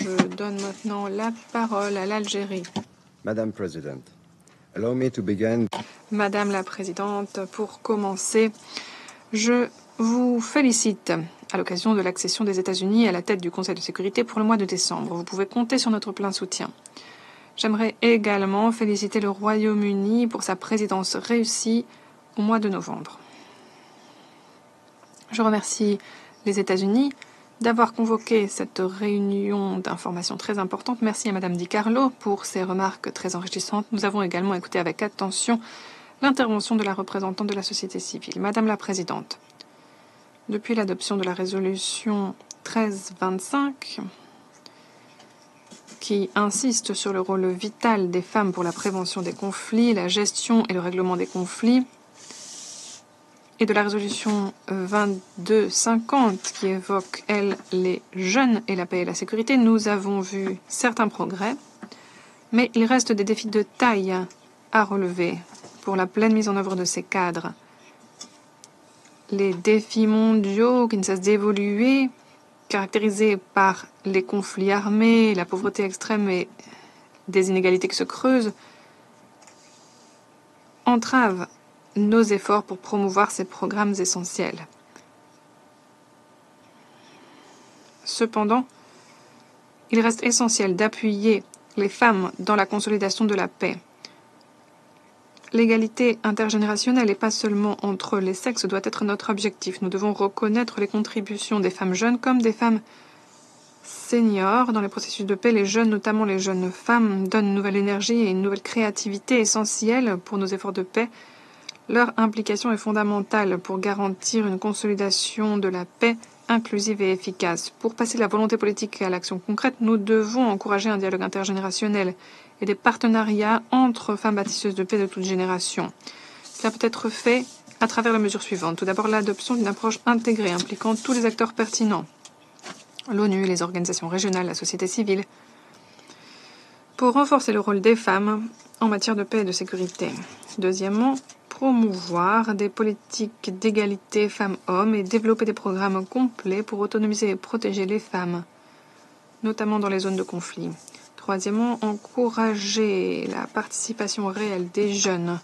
Je donne maintenant la parole à l'Algérie. Madame President, allow me to begin. Madame la Présidente, pour commencer, je vous félicite à l'occasion de l'accession des États-Unis à la tête du Conseil de sécurité pour le mois de décembre. Vous pouvez compter sur notre plein soutien. J'aimerais également féliciter le Royaume-Uni pour sa présidence réussie au mois de novembre. Je remercie les États-Unis d'avoir convoqué cette réunion d'information très importante. Merci à Madame Di Carlo pour ses remarques très enrichissantes. Nous avons également écouté avec attention l'intervention de la représentante de la société civile. Madame la Présidente, depuis l'adoption de la résolution 1325, qui insiste sur le rôle vital des femmes pour la prévention des conflits, la gestion et le règlement des conflits, et de la résolution 2250 qui évoque, elle, les jeunes et la paix et la sécurité, nous avons vu certains progrès, mais il reste des défis de taille à relever pour la pleine mise en œuvre de ces cadres. Les défis mondiaux qui ne cessent d'évoluer, caractérisés par les conflits armés, la pauvreté extrême et des inégalités qui se creusent, entravent nos efforts pour promouvoir ces programmes essentiels. Cependant, il reste essentiel d'appuyer les femmes dans la consolidation de la paix. L'égalité intergénérationnelle et pas seulement entre les sexes doit être notre objectif. Nous devons reconnaître les contributions des femmes jeunes comme des femmes seniors dans les processus de paix. Les jeunes, notamment les jeunes femmes, donnent une nouvelle énergie et une nouvelle créativité essentielle pour nos efforts de paix. Leur implication est fondamentale pour garantir une consolidation de la paix inclusive et efficace. Pour passer de la volonté politique à l'action concrète, nous devons encourager un dialogue intergénérationnel et des partenariats entre femmes bâtisseuses de paix de toute génération. Cela peut être fait à travers les mesures suivantes. Tout d'abord, l'adoption d'une approche intégrée impliquant tous les acteurs pertinents, l'ONU, les organisations régionales, la société civile, pour renforcer le rôle des femmes en matière de paix et de sécurité. Deuxièmement, promouvoir des politiques d'égalité femmes-hommes et développer des programmes complets pour autonomiser et protéger les femmes, notamment dans les zones de conflit. Troisièmement, encourager la participation réelle des jeunes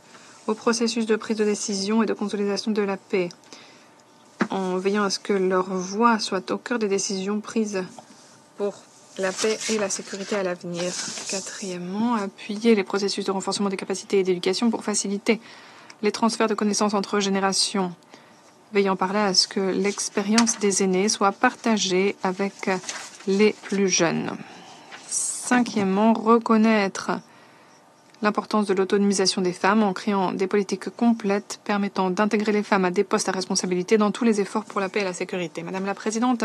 au processus de prise de décision et de consolidation de la paix, en veillant à ce que leur voix soit au cœur des décisions prises pour la paix et la sécurité à l'avenir. Quatrièmement, appuyer les processus de renforcement des capacités et d'éducation pour faciliter les transferts de connaissances entre générations, veillant par là à ce que l'expérience des aînés soit partagée avec les plus jeunes. Cinquièmement, reconnaître l'importance de l'autonomisation des femmes en créant des politiques complètes permettant d'intégrer les femmes à des postes à responsabilité dans tous les efforts pour la paix et la sécurité. Madame la Présidente,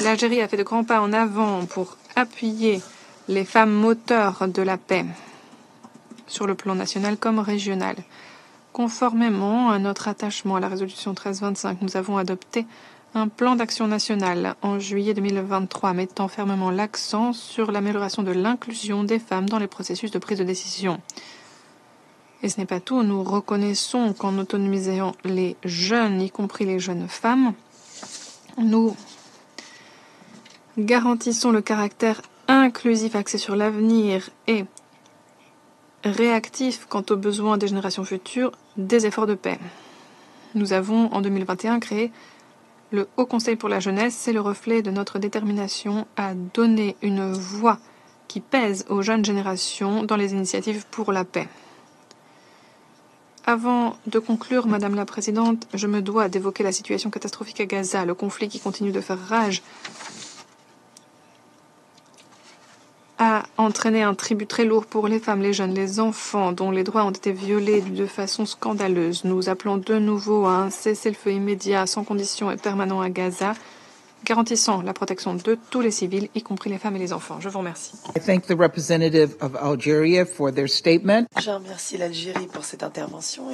l'Algérie a fait de grands pas en avant pour appuyer les femmes moteurs de la paix sur le plan national comme régional. Conformément à notre attachement à la résolution 1325, nous avons adopté un plan d'action national en juillet 2023 mettant fermement l'accent sur l'amélioration de l'inclusion des femmes dans les processus de prise de décision. Et ce n'est pas tout, nous reconnaissons qu'en autonomisant les jeunes, y compris les jeunes femmes, nous garantissons le caractère inclusif axé sur l'avenir et réactif quant aux besoins des générations futures des efforts de paix. Nous avons en 2021 créé le Haut Conseil pour la jeunesse. C'est le reflet de notre détermination à donner une voix qui pèse aux jeunes générations dans les initiatives pour la paix. Avant de conclure, Madame la Présidente, je me dois d'évoquer la situation catastrophique à Gaza, le conflit qui continue de faire rage a entraîné un tribut très lourd pour les femmes, les jeunes, les enfants, dont les droits ont été violés de façon scandaleuse. Nous appelons de nouveau à un cessez-le-feu immédiat, sans condition et permanent à Gaza, garantissant la protection de tous les civils, y compris les femmes et les enfants. Je vous remercie. I thank the representative of Algeria for their statement. Je remercie l'Algérie pour cette intervention.